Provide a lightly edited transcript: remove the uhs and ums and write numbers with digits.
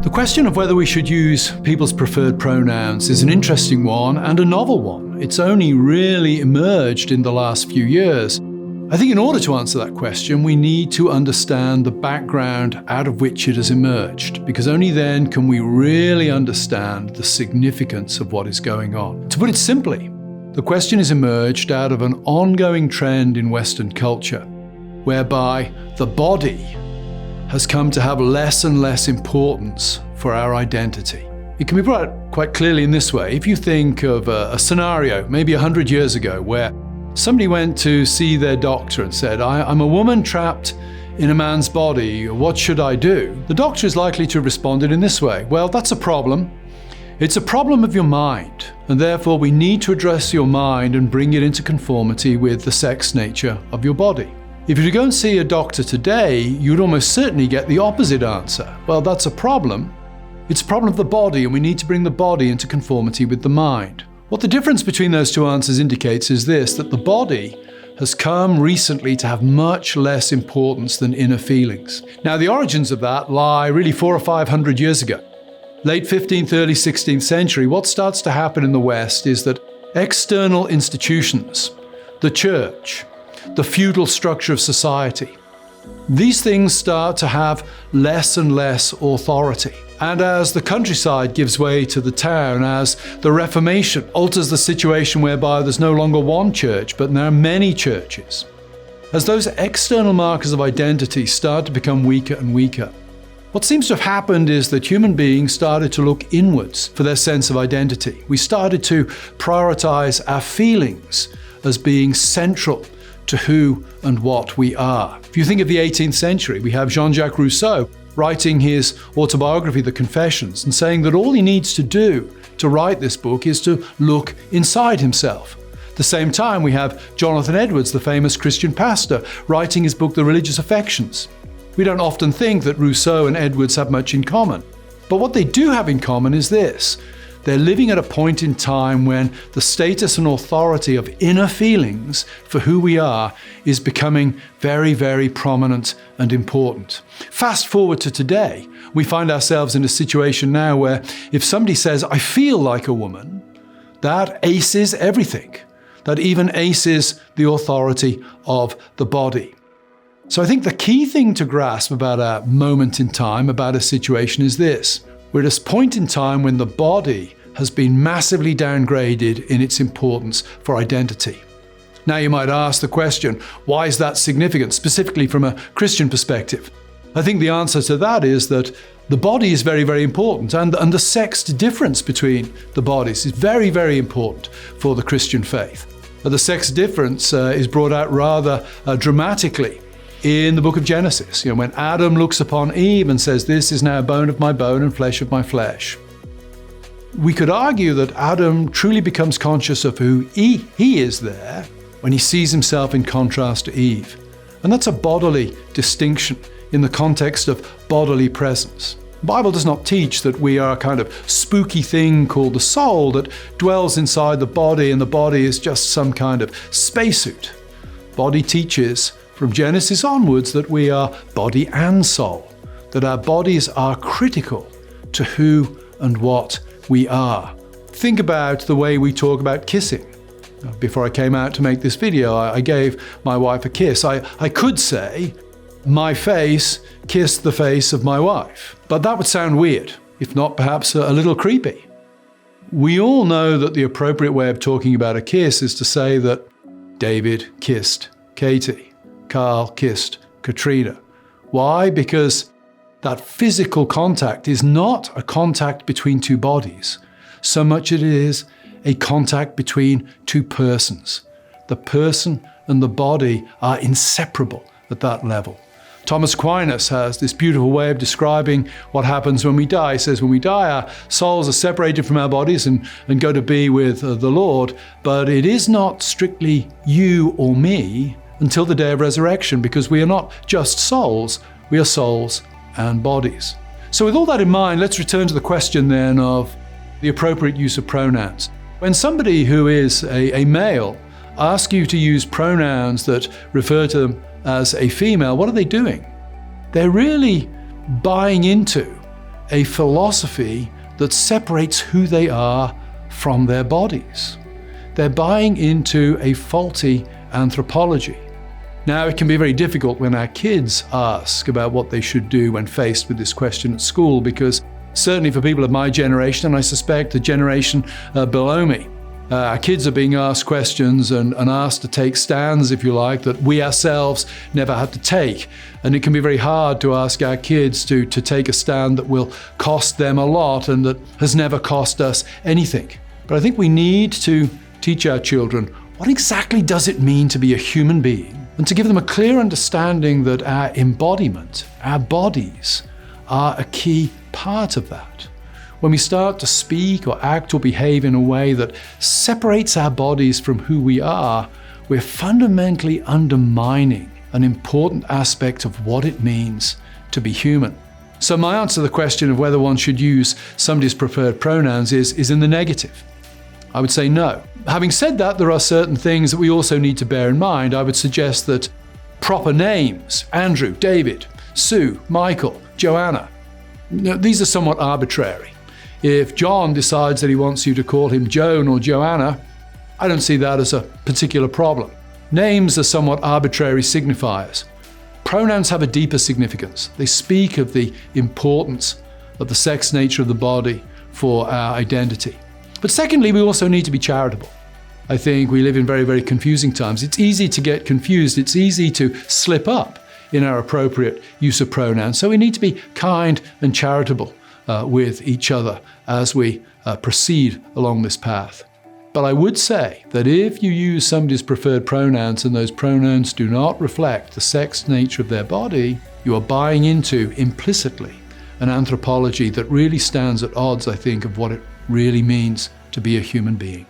The question of whether we should use people's preferred pronouns is an interesting one and a novel one. It's only really emerged in the last few years. I think in order to answer that question, we need to understand the background out of which it has emerged, because only then can we really understand the significance of what is going on. To put it simply, the question has emerged out of an ongoing trend in Western culture, whereby the body has come to have less and less importance for our identity. It can be brought out quite clearly in this way. If you think of a scenario, maybe 100 years ago, where somebody went to see their doctor and said, I'm a woman trapped in a man's body, what should I do? The doctor is likely to have responded in this way: well, that's a problem. It's a problem of your mind, and therefore we need to address your mind and bring it into conformity with the sex nature of your body. If you were to go and see a doctor today, you'd almost certainly get the opposite answer. Well, that's a problem. It's a problem of the body, and we need to bring the body into conformity with the mind. What the difference between those two answers indicates is this: that the body has come recently to have much less importance than inner feelings. Now, the origins of that lie really 400 or 500 years ago. Late 15th, early 16th century, what starts to happen in the West is that external institutions, the church, the feudal structure of society, these things start to have less and less authority. And as the countryside gives way to the town, as the Reformation alters the situation whereby there's no longer one church, but there are many churches, as those external markers of identity start to become weaker and weaker, what seems to have happened is that human beings started to look inwards for their sense of identity. We started to prioritize our feelings as being central to who and what we are. If you think of the 18th century, we have Jean-Jacques Rousseau writing his autobiography, The Confessions, and saying that all he needs to do to write this book is to look inside himself. At the same time, we have Jonathan Edwards, the famous Christian pastor, writing his book, The Religious Affections. We don't often think that Rousseau and Edwards have much in common. But what they do have in common is this: they're living at a point in time when the status and authority of inner feelings for who we are is becoming very, very prominent and important. Fast forward to today, we find ourselves in a situation now where if somebody says, I feel like a woman, that aces everything. That even aces the authority of the body. So I think the key thing to grasp about a moment in time, about a situation, is this: we're at a point in time when the body has been massively downgraded in its importance for identity. Now you might ask the question, why is that significant, specifically from a Christian perspective? I think the answer to that is that the body is very, very important, and the sex difference between the bodies is very, very important for the Christian faith. The sex difference is brought out rather dramatically in the book of Genesis, when Adam looks upon Eve and says, this is now bone of my bone and flesh of my flesh. We could argue that Adam truly becomes conscious of who he is there when he sees himself in contrast to Eve. And that's a bodily distinction in the context of bodily presence. The Bible does not teach that we are a kind of spooky thing called the soul that dwells inside the body, and the body is just some kind of spacesuit. Body teaches from Genesis onwards that we are body and soul, that our bodies are critical to who and what we are. Think about the way we talk about kissing. Before I came out to make this video, I gave my wife a kiss. I could say, my face kissed the face of my wife, but that would sound weird, if not perhaps a little creepy. We all know that the appropriate way of talking about a kiss is to say that David kissed Katie. Carl kissed Katrina. Why? Because that physical contact is not a contact between two bodies, so much as it is a contact between two persons. The person and the body are inseparable at that level. Thomas Aquinas has this beautiful way of describing what happens when we die. He says, when we die, our souls are separated from our bodies and go to be with the Lord, but it is not strictly you or me until the day of resurrection, because we are not just souls, we are souls and bodies. So with all that in mind, let's return to the question then of the appropriate use of pronouns. When somebody who is a male asks you to use pronouns that refer to them as a female, what are they doing? They're really buying into a philosophy that separates who they are from their bodies. They're buying into a faulty anthropology. Now, it can be very difficult when our kids ask about what they should do when faced with this question at school, because certainly for people of my generation, and I suspect the generation below me, our kids are being asked questions and asked to take stands, if you like, that we ourselves never had to take. And it can be very hard to ask our kids to take a stand that will cost them a lot and that has never cost us anything. But I think we need to teach our children what exactly does it mean to be a human being, and to give them a clear understanding that our embodiment, our bodies, are a key part of that. When we start to speak or act or behave in a way that separates our bodies from who we are, we're fundamentally undermining an important aspect of what it means to be human. So my answer to the question of whether one should use somebody's preferred pronouns is in the negative. I would say no. Having said that, there are certain things that we also need to bear in mind. I would suggest that proper names, Andrew, David, Sue, Michael, Joanna, these are somewhat arbitrary. If John decides that he wants you to call him Joan or Joanna, I don't see that as a particular problem. Names are somewhat arbitrary signifiers. Pronouns have a deeper significance. They speak of the importance of the sex nature of the body for our identity. But secondly, we also need to be charitable. I think we live in very, very confusing times. It's easy to get confused. It's easy to slip up in our appropriate use of pronouns. So we need to be kind and charitable with each other as we proceed along this path. But I would say that if you use somebody's preferred pronouns and those pronouns do not reflect the sex nature of their body, you are buying into, implicitly, an anthropology that really stands at odds, I think, of what it really means to be a human being.